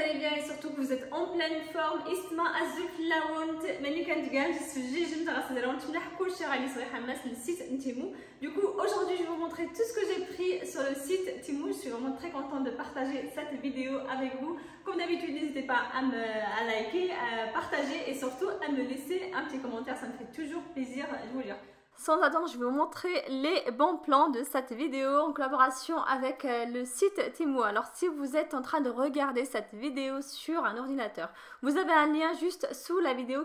allez bien et surtout que vous êtes en pleine forme. اسمع الزفلاونت ملي كنتقال جسجيج نتاع الصدر نتملح كلشي غادي صريحه ماس السيت Temu. Du coup aujourd'hui je vais vous montrer tout ce que j'ai pris sur le site Temu. Je suis vraiment très contente de partager cette vidéo avec vous. Comme d'habitude, n'hésitez pas à liker, à partager et surtout à me laisser un petit commentaire, ça me fait toujours plaisir de vous lire. Sans attendre, je vais vous montrer les bons plans de cette vidéo en collaboration avec le site Temu. Alors si vous êtes en train de regarder cette vidéo sur un ordinateur, vous avez un lien juste sous la vidéo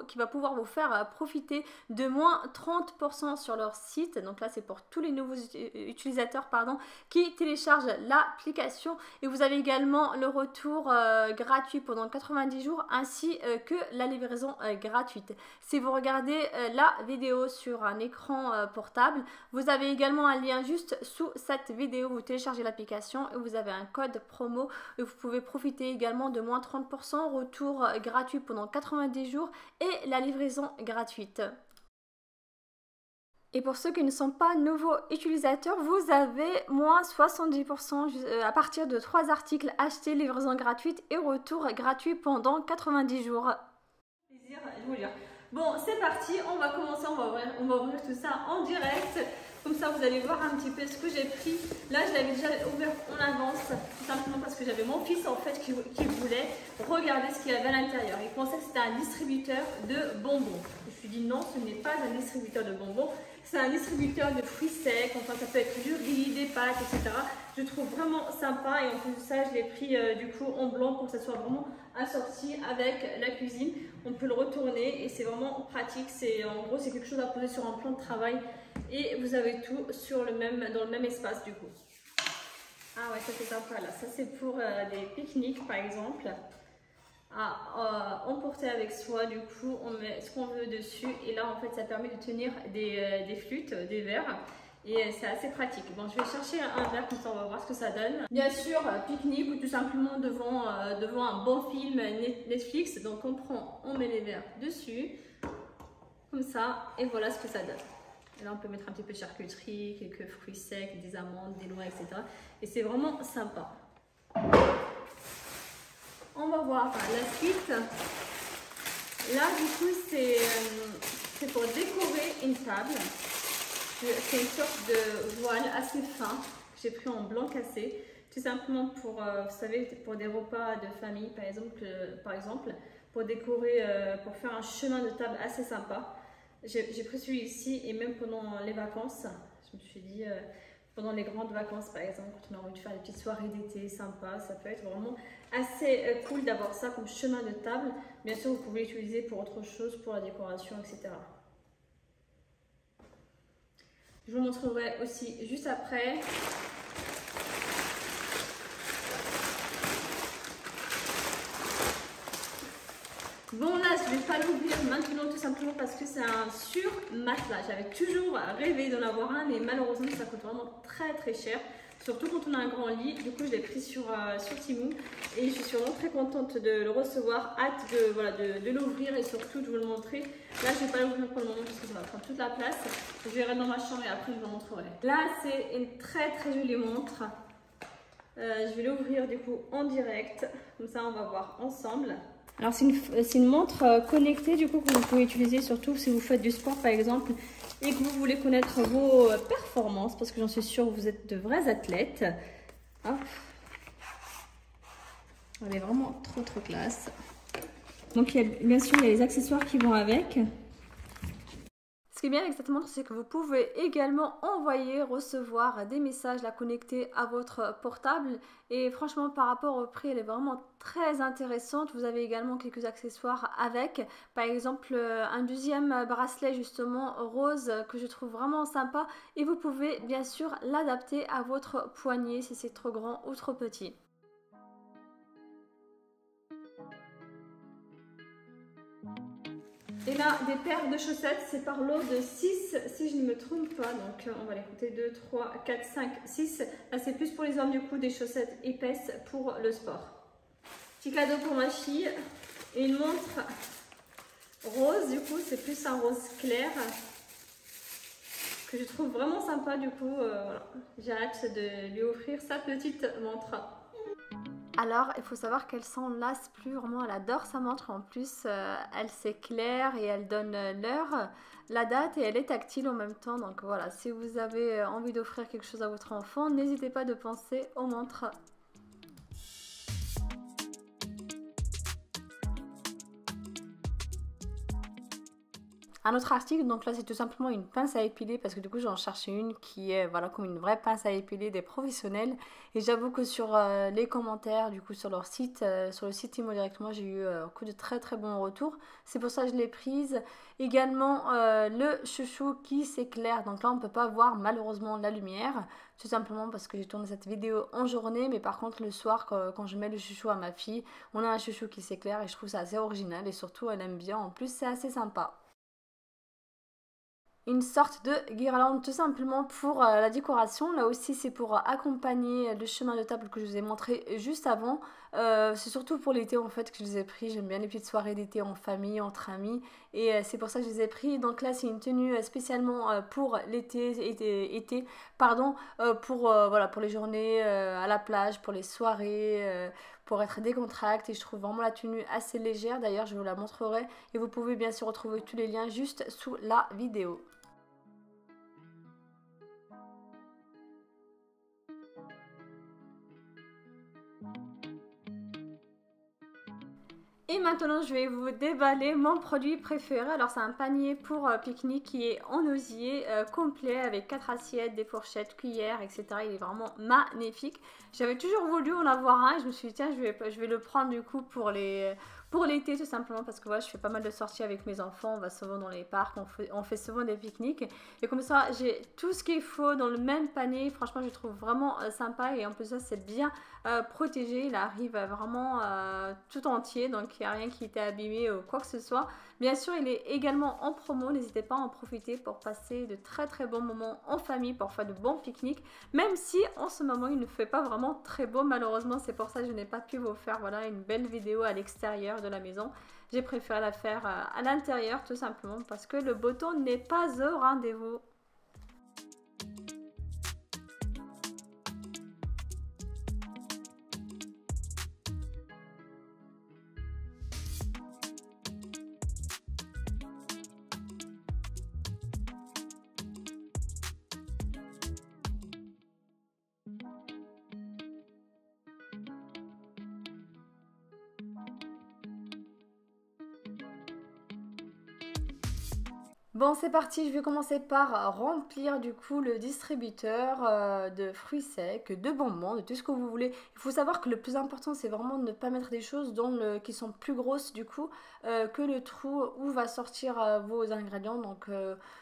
qui va pouvoir vous faire profiter de moins 30% sur leur site. Donc là c'est pour tous les nouveaux utilisateurs qui téléchargent l'application. Et vous avez également le retour gratuit pendant 90 jours ainsi que la livraison gratuite. Si vous regardez la vidéo sur un écran portable, vous avez également un lien juste sous cette vidéo. Vous téléchargez l'application et vous avez un code promo et vous pouvez profiter également de moins 30%, retour gratuit pendant 90 jours et la livraison gratuite. Et pour ceux qui ne sont pas nouveaux utilisateurs, vous avez moins 70% à partir de 3 articles achetés, livraison gratuite et retour gratuit pendant 90 jours. Plaisir de vous lire. Bon, c'est parti, on va commencer, on va ouvrir tout ça en direct. Comme ça, vous allez voir un petit peu ce que j'ai pris. Là, je l'avais déjà ouvert en avance, tout simplement parce que j'avais mon fils en fait qui voulait regarder ce qu'il y avait à l'intérieur. Il pensait que c'était un distributeur de bonbons. Je me suis dit non, ce n'est pas un distributeur de bonbons. C'est un distributeur de fruits secs, enfin ça peut être du riz, des pâtes, etc. Je trouve vraiment sympa et en plus de ça, je l'ai pris du coup en blanc pour que ça soit vraiment assorti avec la cuisine. On peut le retourner et c'est vraiment pratique. En gros, c'est quelque chose à poser sur un plan de travail et vous avez tout dans le même espace du coup. Ah ouais, ça c'est sympa là. Ça c'est pour des pique-niques par exemple. À emporter avec soi, du coup on met ce qu'on veut dessus et là en fait ça permet de tenir des flûtes, des verres et c'est assez pratique. Bon, je vais chercher un verre comme ça on va voir ce que ça donne. Bien sûr pique-nique ou tout simplement devant un bon film Netflix, donc on met les verres dessus comme ça et voilà ce que ça donne. Et là on peut mettre un petit peu de charcuterie, quelques fruits secs, des amandes, des noix, etc. et c'est vraiment sympa. On va voir la suite. Là, du coup, c'est pour décorer une table. C'est une sorte de voile assez fin que j'ai pris en blanc cassé. Tout simplement pour, vous savez, pour des repas de famille, par exemple pour décorer, pour faire un chemin de table assez sympa. J'ai pris celui-ci et même pendant les vacances, je me suis dit... pendant les grandes vacances par exemple, quand on a envie de faire des petites soirées d'été sympas, ça peut être vraiment assez cool d'avoir ça comme chemin de table. Bien sûr, vous pouvez l'utiliser pour autre chose, pour la décoration, etc. Je vous montrerai aussi juste après. Bon là, je ne vais pas l'ouvrir maintenant tout simplement parce que c'est un sur-matelas. J'avais toujours rêvé d'en avoir un mais malheureusement ça coûte vraiment très très cher. Surtout quand on a un grand lit. Du coup je l'ai pris sur Temu et je suis vraiment très contente de le recevoir. Hâte de l'ouvrir et surtout de vous le montrer. Là je ne vais pas l'ouvrir pour le moment parce que ça va prendre toute la place. Je verrai dans ma chambre et après je vous montrerai. Là c'est une très très jolie montre. Je vais l'ouvrir du coup en direct. Comme ça on va voir ensemble. Alors c'est une montre connectée du coup que vous pouvez utiliser surtout si vous faites du sport par exemple et que vous voulez connaître vos performances parce que j'en suis sûre que vous êtes de vrais athlètes. Hop. Elle est vraiment trop classe. Donc bien sûr il y a les accessoires qui vont avec. Ce qui est bien avec cette montre, c'est que vous pouvez également envoyer, recevoir des messages, la connecter à votre portable. Et franchement, par rapport au prix, elle est vraiment très intéressante. Vous avez également quelques accessoires avec. Par exemple, un deuxième bracelet justement rose que je trouve vraiment sympa. Et vous pouvez bien sûr l'adapter à votre poignet si c'est trop grand ou trop petit. Et là, des paires de chaussettes, c'est par lot de 6, si je ne me trompe pas. Donc, on va les compter 2, 3, 4, 5, 6. Là, c'est plus pour les hommes, du coup, des chaussettes épaisses pour le sport. Petit cadeau pour ma fille. Et une montre rose, du coup, c'est plus un rose clair. Que je trouve vraiment sympa, du coup. Voilà. J'ai hâte de lui offrir sa petite montre. Alors, il faut savoir qu'elle s'en lasse plus, vraiment, elle adore sa montre. En plus, elle s'éclaire et elle donne l'heure, la date et elle est tactile en même temps. Donc voilà, si vous avez envie d'offrir quelque chose à votre enfant, n'hésitez pas de penser aux montres. Un autre article, donc là c'est tout simplement une pince à épiler parce que du coup j'en cherchais une qui est voilà comme une vraie pince à épiler des professionnels et j'avoue que sur les commentaires du coup sur leur site, sur le site Imo directement j'ai eu que de très très bons retours, c'est pour ça que je l'ai prise. Également le chouchou qui s'éclaire, donc là on ne peut pas voir malheureusement la lumière, tout simplement parce que j'ai tourné cette vidéo en journée, mais par contre le soir quand je mets le chouchou à ma fille, on a un chouchou qui s'éclaire et je trouve ça assez original et surtout elle aime bien, en plus c'est assez sympa. Une sorte de guirlande tout simplement pour la décoration. Là aussi c'est pour accompagner le chemin de table que je vous ai montré juste avant. C'est surtout pour l'été en fait que je les ai pris. J'aime bien les petites soirées d'été en famille, entre amis. Et c'est pour ça que je les ai pris. Donc là c'est une tenue spécialement pour l'été, pardon, voilà, pour les journées à la plage, pour les soirées. Pour être décontracté et je trouve vraiment la tenue assez légère. D'ailleurs je vous la montrerai et vous pouvez bien sûr retrouver tous les liens juste sous la vidéo. Et maintenant, je vais vous déballer mon produit préféré. Alors, c'est un panier pour pique-nique qui est en osier complet avec 4 assiettes, des fourchettes, cuillères, etc. Il est vraiment magnifique. J'avais toujours voulu en avoir un et je me suis dit, tiens, je vais le prendre du coup pour l'été tout simplement parce que voilà, je fais pas mal de sorties avec mes enfants. On va souvent dans les parcs, on fait souvent des pique-niques. Et comme ça, j'ai tout ce qu'il faut dans le même panier. Franchement, je le trouve vraiment sympa et en plus, ça, c'est bien protégé. Il arrive vraiment tout entier, donc il n'y a rien qui était abîmé ou quoi que ce soit. Bien sûr, il est également en promo. N'hésitez pas à en profiter pour passer de très très bons moments en famille, pour faire de bons pique-niques. Même si en ce moment, il ne fait pas vraiment très beau, malheureusement. C'est pour ça que je n'ai pas pu vous faire voilà, une belle vidéo à l'extérieur de la maison. J'ai préféré la faire à l'intérieur tout simplement parce que le beau temps n'est pas au rendez-vous. Bon, c'est parti, je vais commencer par remplir du coup le distributeur de fruits secs, de bonbons, de tout ce que vous voulez. Il faut savoir que le plus important, c'est vraiment de ne pas mettre des choses qui sont plus grosses du coup que le trou où va sortir vos ingrédients, donc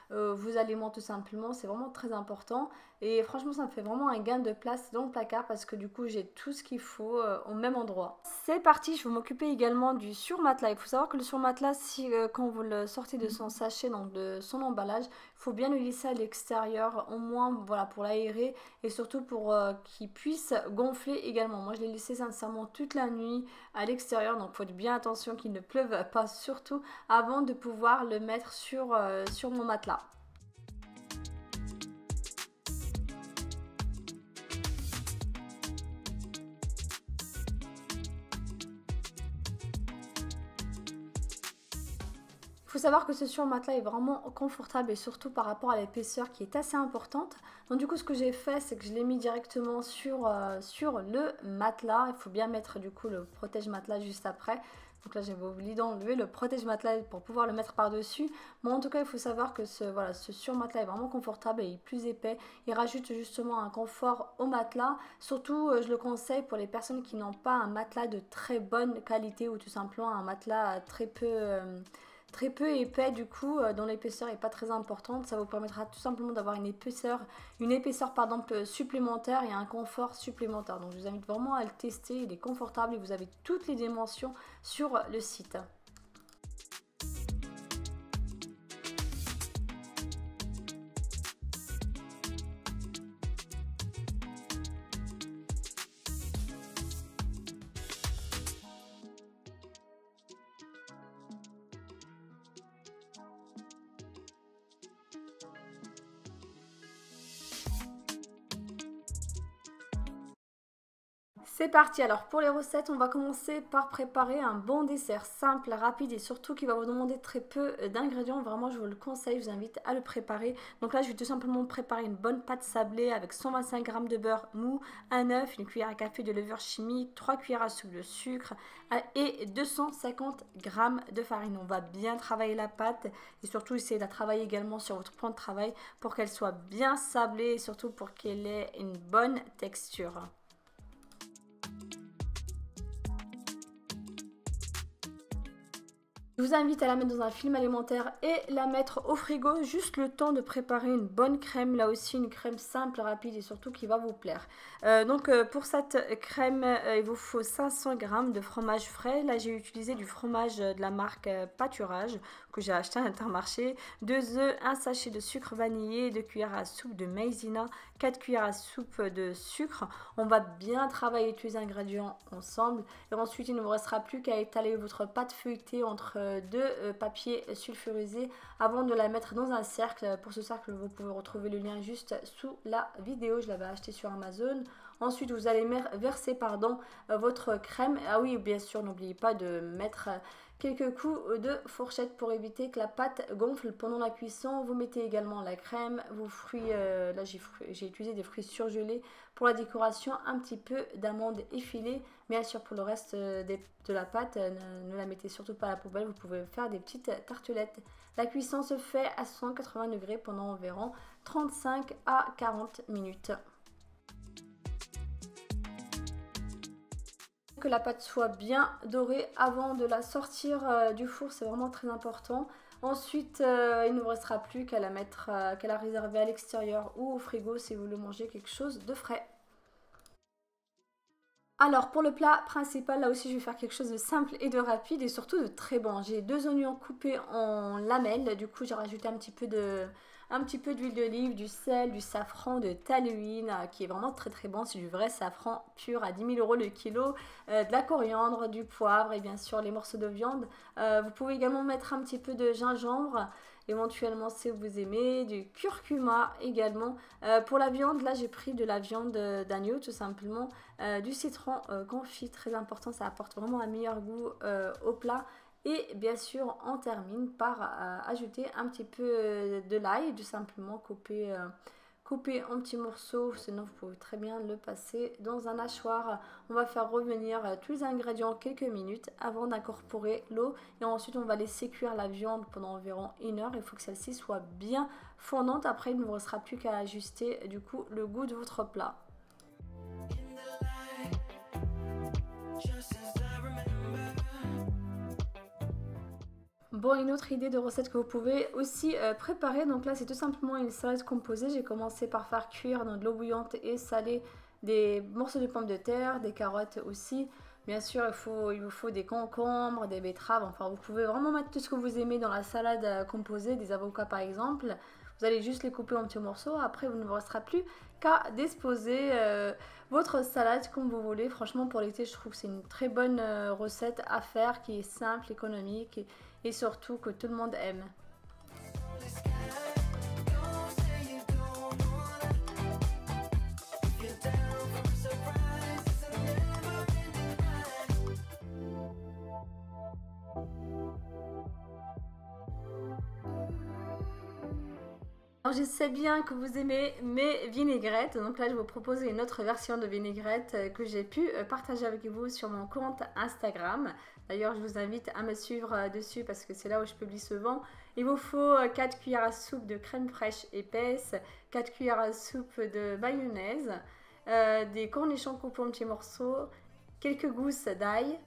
vos aliments tout simplement. C'est vraiment très important. Et franchement, ça me fait vraiment un gain de place dans le placard parce que du coup, j'ai tout ce qu'il faut au même endroit. C'est parti, je vais m'occuper également du surmatelas. Il faut savoir que le surmatelas, si quand vous le sortez de son sachet, donc de son emballage, il faut bien le laisser à l'extérieur, au moins voilà, pour l'aérer et surtout pour qu'il puisse gonfler également. Moi, je l'ai laissé sincèrement toute la nuit à l'extérieur, donc il faut bien attention qu'il ne pleuve pas surtout avant de pouvoir le mettre sur mon matelas. Il faut savoir que ce surmatelas est vraiment confortable et surtout par rapport à l'épaisseur qui est assez importante. Donc du coup ce que j'ai fait c'est que je l'ai mis directement sur le matelas. Il faut bien mettre du coup le protège-matelas juste après. Donc là j'avais oublié d'enlever le protège-matelas pour pouvoir le mettre par-dessus. Mais en tout cas il faut savoir que ce surmatelas est vraiment confortable et plus épais. Il rajoute justement un confort au matelas. Surtout je le conseille pour les personnes qui n'ont pas un matelas de très bonne qualité ou tout simplement un matelas très peu épais du coup, dont l'épaisseur n'est pas très importante. Ça vous permettra tout simplement d'avoir une épaisseur pardon, supplémentaire et un confort supplémentaire. Donc je vous invite vraiment à le tester, il est confortable et vous avez toutes les dimensions sur le site. C'est parti, alors pour les recettes, on va commencer par préparer un bon dessert simple, rapide et surtout qui va vous demander très peu d'ingrédients. Vraiment, je vous le conseille, je vous invite à le préparer. Donc là, je vais tout simplement préparer une bonne pâte sablée avec 125 g de beurre mou, un œuf, une cuillère à café de levure chimique, 3 cuillères à soupe de sucre et 250 g de farine. On va bien travailler la pâte et surtout essayer de la travailler également sur votre plan de travail pour qu'elle soit bien sablée et surtout pour qu'elle ait une bonne texture. Je vous invite à la mettre dans un film alimentaire et la mettre au frigo, juste le temps de préparer une bonne crème, là aussi une crème simple, rapide et surtout qui va vous plaire. Pour cette crème, il vous faut 500 g de fromage frais. Là j'ai utilisé du fromage de la marque Pâturage que j'ai acheté à Intermarché, 2 œufs, un sachet de sucre vanillé, 2 cuillères à soupe de maïzena, 4 cuillères à soupe de sucre. On va bien travailler tous les ingrédients ensemble et ensuite il ne vous restera plus qu'à étaler votre pâte feuilletée entre deux papiers sulfurisés avant de la mettre dans un cercle. Pour ce cercle, vous pouvez retrouver le lien juste sous la vidéo. Je l'avais acheté sur Amazon. Ensuite, vous allez verser votre crème. Ah oui, bien sûr, n'oubliez pas de mettre quelques coups de fourchette pour éviter que la pâte gonfle pendant la cuisson. Vous mettez également la crème, vos fruits. Là, j'ai utilisé des fruits surgelés pour la décoration, un petit peu d'amandes effilées. Bien sûr, pour le reste de la pâte, ne la mettez surtout pas à la poubelle. Vous pouvez faire des petites tartelettes. La cuisson se fait à 180 degrés pendant environ 35 à 40 minutes. Que la pâte soit bien dorée avant de la sortir du four, c'est vraiment très important. Ensuite, il ne vous restera plus qu'à la réserver à l'extérieur ou au frigo si vous voulez manger quelque chose de frais. Alors pour le plat principal, là aussi je vais faire quelque chose de simple et de rapide et surtout de très bon. J'ai 2 oignons coupés en lamelles, du coup j'ai rajouté un petit peu d'huile d'olive, du sel, du safran, de talouine qui est vraiment très très bon. C'est du vrai safran pur à 10 000 € le kilo, de la coriandre, du poivre et bien sûr les morceaux de viande. Vous pouvez également mettre un petit peu de gingembre, éventuellement si vous aimez, du curcuma également. Pour la viande, là j'ai pris de la viande d'agneau tout simplement, du citron confit, très important, ça apporte vraiment un meilleur goût au plat. Et bien sûr, on termine par ajouter un petit peu de l'ail, tout simplement coupé en petits morceaux, sinon vous pouvez très bien le passer dans un hachoir. On va faire revenir tous les ingrédients quelques minutes avant d'incorporer l'eau et ensuite on va laisser cuire la viande pendant environ 1 heure. Il faut que celle-ci soit bien fondante. Après, il ne vous restera plus qu'à ajuster du coup le goût de votre plat. Bon, une autre idée de recette que vous pouvez aussi préparer, donc là c'est tout simplement une salade composée. J'ai commencé par faire cuire dans de l'eau bouillante et saler des morceaux de pommes de terre, des carottes aussi. Bien sûr, il vous faut des concombres, des betteraves, enfin vous pouvez vraiment mettre tout ce que vous aimez dans la salade composée, des avocats par exemple. Vous allez juste les couper en petits morceaux, après il ne vous restera plus qu'à disposer votre salade comme vous voulez. Franchement pour l'été je trouve que c'est une très bonne recette à faire qui est simple, économique et surtout que tout le monde aime. Alors je sais bien que vous aimez mes vinaigrettes, donc là je vous propose une autre version de vinaigrette que j'ai pu partager avec vous sur mon compte Instagram. D'ailleurs je vous invite à me suivre dessus parce que c'est là où je publie souvent. Il vous faut 4 cuillères à soupe de crème fraîche épaisse, 4 cuillères à soupe de mayonnaise, des cornichons coupés en petits morceaux, quelques gousses d'ail.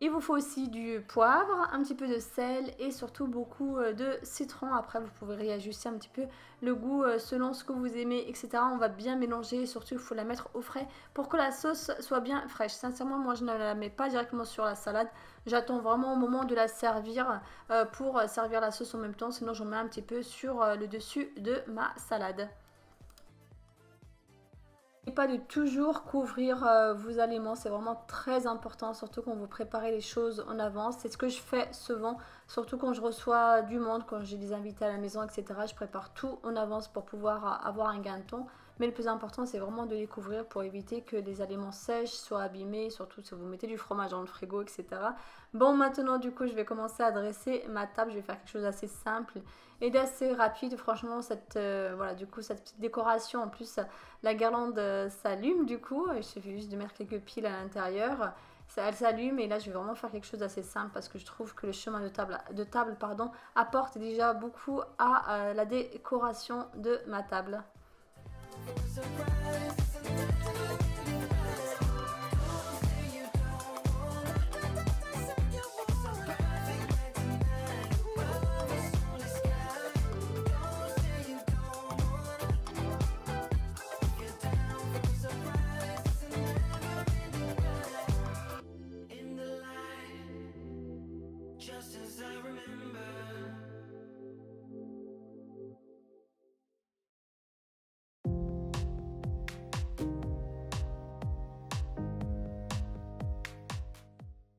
Il vous faut aussi du poivre, un petit peu de sel et surtout beaucoup de citron. Après, vous pouvez réajuster un petit peu le goût selon ce que vous aimez, etc. On va bien mélanger, surtout il faut la mettre au frais pour que la sauce soit bien fraîche. Sincèrement, moi je ne la mets pas directement sur la salade. J'attends vraiment au moment de la servir pour servir la sauce en même temps. Sinon, j'en mets un petit peu sur le dessus de ma salade. Et pas de toujours couvrir vos aliments, c'est vraiment très important, surtout quand vous préparez les choses en avance. C'est ce que je fais souvent, surtout quand je reçois du monde, quand j'ai des invités à la maison, etc. Je prépare tout en avance pour pouvoir avoir un gain de temps. mais le plus important c'est vraiment de les couvrir pour éviter que les aliments sèches soient abîmés, surtout si vous mettez du fromage dans le frigo, etc. Bon, maintenant du coup je vais commencer à dresser ma table, je vais faire quelque chose d'assez simple et d'assez rapide. Franchement voilà, du coup cette petite décoration, en plus la guirlande s'allume du coup, il suffit juste de mettre quelques piles à l'intérieur. Elle s'allume et là je vais vraiment faire quelque chose d'assez simple parce que je trouve que le chemin de table apporte déjà beaucoup à la décoration de ma table.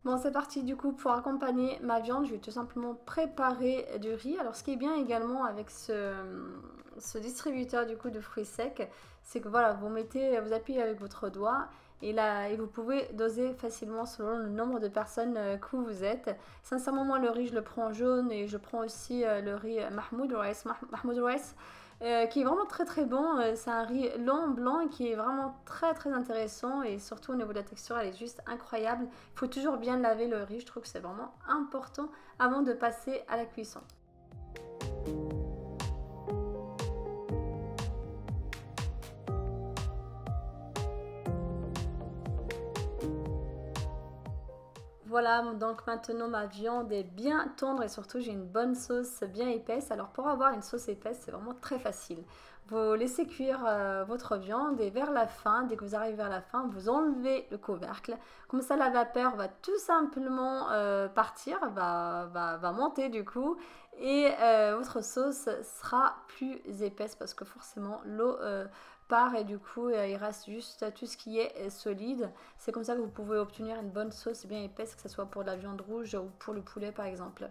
Bon, c'est parti du coup pour accompagner ma viande. Je vais tout simplement préparer du riz. Alors ce qui est bien également avec ce distributeur du coup de fruits secs, c'est que voilà, vous appuyez avec votre doigt et là et vous pouvez doser facilement selon le nombre de personnes que vous êtes. Sincèrement, moi le riz je le prends jaune et je prends aussi le riz Mahmoud Rice. Qui est vraiment très très bon. C'est un riz long blanc qui est vraiment très très intéressant et surtout au niveau de la texture elle est juste incroyable. Il faut toujours bien laver le riz, je trouve que c'est vraiment important avant de passer à la cuisson. Voilà, donc maintenant ma viande est bien tendre et surtout j'ai une bonne sauce bien épaisse. Alors pour avoir une sauce épaisse, c'est vraiment très facile. Vous laissez cuire votre viande et vers la fin, dès que vous arrivez vers la fin, vous enlevez le couvercle. Comme ça la vapeur va tout simplement partir, va monter du coup et votre sauce sera plus épaisse parce que forcément l'eau part et du coup il reste juste tout ce qui est solide. C'est comme ça que vous pouvez obtenir une bonne sauce bien épaisse, que ce soit pour de la viande rouge ou pour le poulet par exemple.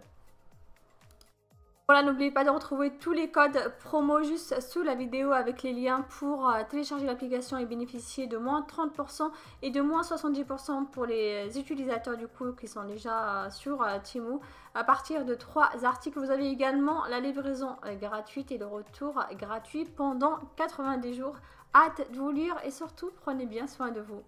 Voilà, n'oubliez pas de retrouver tous les codes promo juste sous la vidéo avec les liens pour télécharger l'application et bénéficier de moins 30% et de moins 70% pour les utilisateurs du coup qui sont déjà sur Temu. À partir de 3 articles, vous avez également la livraison gratuite et le retour gratuit pendant 90 jours. Hâte de vous lire et surtout prenez bien soin de vous.